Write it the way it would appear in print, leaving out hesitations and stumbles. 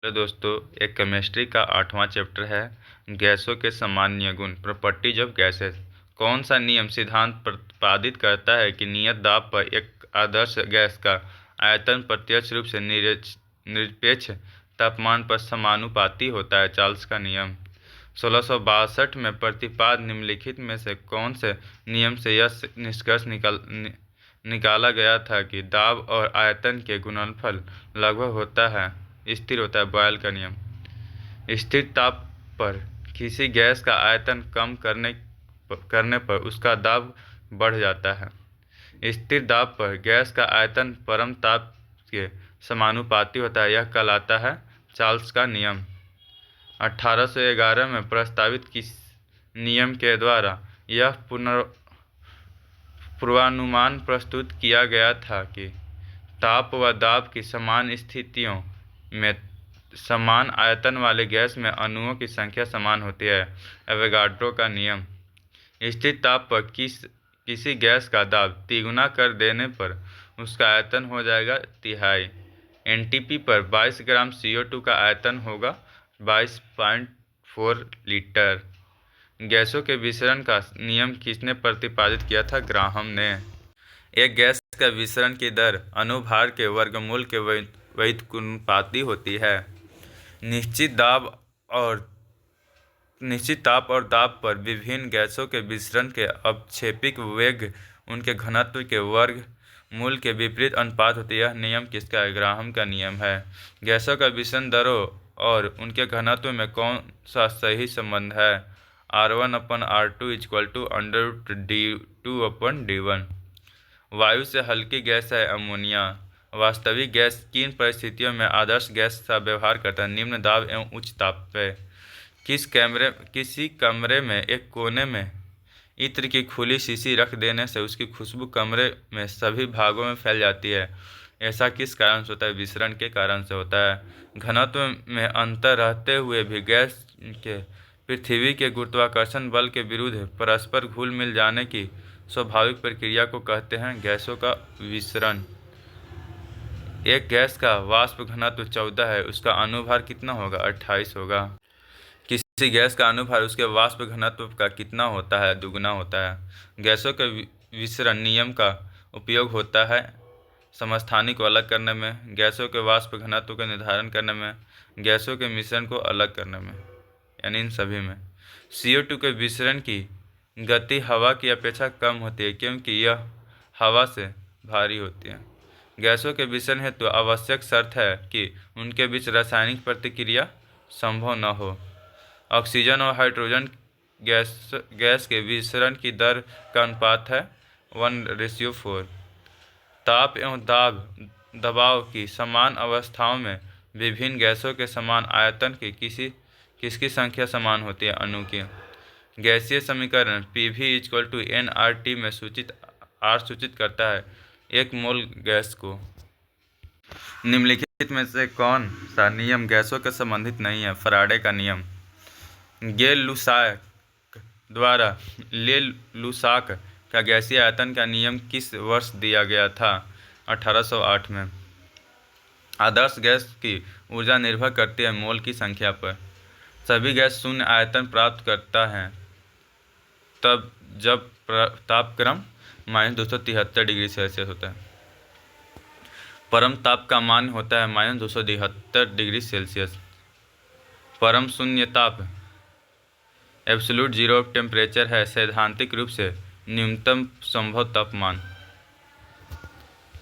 Hello दोस्तों, एक chemistry का 8वां चैप्टर है गैसों के सामान्य गुण, प्रॉपर्टीज ऑफ गैसेस। कौन सा नियम सिद्धांत प्रतिपादित करता है कि नियत दाब पर एक आदर्श गैस का आयतन प्रत्यक्ष रूप से निरपेक्ष तापमान पर समानुपाती होता है? चार्ल्स का नियम। 1662 में प्रतिपादित निम्नलिखित में से कौन से नियम से यह निष्कर्ष निकाला गया था कि दाब और आयतन के गुणनफल लगभग होता है, स्थिर होता है? बॉयल का नियम। स्थिर ताप पर किसी गैस का आयतन कम करने पर उसका दाब बढ़ जाता है। स्थिर दाब पर गैस का आयतन परम ताप के समानुपाती होता है, यह कहलाता है चार्ल्स का नियम। 1811 में प्रस्तावित किस नियम के द्वारा यह पूर्वानुमान प्रस्तुत किया गया था कि ताप व दाब की समान स्थितियों में समान आयतन वाले गैस में अणुओं की संख्या समान होती है? एवोगाड्रो का नियम। स्थिर ताप पर किसी गैस का दाब तिगुना कर देने पर उसका आयतन हो जाएगा तिहाई। एनटीपी पर 22 ग्राम CO2 का आयतन होगा 22.4 लीटर। गैसों के विसरण का नियम किसने प्रतिपादित किया था? ग्राहम ने। एक गैस का विसरण की दर अनुभार के वर्गमूल के व्युत्क्रमानुपाती होती है। निश्चित ताप और दाब पर विभिन्न गैसों के विसरण के अपक्षेपिक वेग उनके घनत्व के वर्ग मूल के विपरीत अनुपात होती है। यह नियम किसका है? ग्राहम का नियम है। गैसों का विसरण दरों और उनके घनत्व में कौन सा सही संबंध है? R1/R2 = d2/d1। वायु से हल्की गैस है अमोनिया। वास्तविक गैस किन परिस्थितियों में आदर्श गैस का व्यवहार करता है? निम्न दाब एवं उच्च ताप पे। किसी कमरे में एक कोने में इत्र की खुली शीशी रख देने से उसकी खुशबू कमरे में सभी भागों में फैल जाती है। ऐसा किस कारण से होता है? विसरण के कारण से होता है। घनत्व में अंतर रहते हुए भी गैस के पृथ्वी के गुरुत्वाकर्षण बल के विरुद्ध परस्पर घुल मिल जाने की स्वाभाविक प्रक्रिया को कहते हैं गैसों का विसरण। एक गैस का वाष्प घनत्व 14 है, उसका अनुभार कितना होगा? 28 होगा। किसी गैस का अनुभार उसके वाष्प घनत्व का कितना होता है? दुगुना होता है। गैसों के विसरण नियम का उपयोग होता है समस्थानिक को अलग करने में, गैसों के वाष्प घनत्व का निर्धारण करने में, गैसों के मिश्रण को अलग करने में, यानी इन सभी में। CO2 के विसरण की गति हवा की अपेक्षा कम होती है क्योंकि यह हवा से भारी होती है। गैसों के विसरण हेतु आवश्यक शर्त है कि उनके बीच रासायनिक प्रतिक्रिया संभव न हो। ऑक्सीजन और हाइड्रोजन गैस के विसरण की दर का अनुपात है 1:4। ताप एवं दबाव की समान अवस्थाओं में विभिन्न गैसों के समान आयतन की किसकी संख्या समान होती है? अणु की। गैसीय समीकरण PV = nRT में R सूचित करता है एक मोल गैस को। निम्नलिखित में से कौन सा नियम गैसों के संबंधित नहीं है? फैराडे का नियम। गै-लुसाक द्वारा ले-लुसाक का गैसीय आयतन का नियम किस वर्ष दिया गया था? 1808 में। आदर्श गैस की ऊर्जा निर्भर करती है मोल की संख्या पर। सभी गैस शून्य आयतन प्राप्त करता है तब जब तापक्रम -273 डिग्री सेल्सियस होता है। परम ताप का मान होता है -273 डिग्री सेल्सियस। परम शून्य ताप एब्सोल्यूट जीरो टेम्परेचर है सैद्धांतिक रूप से न्यूनतम संभव तापमान।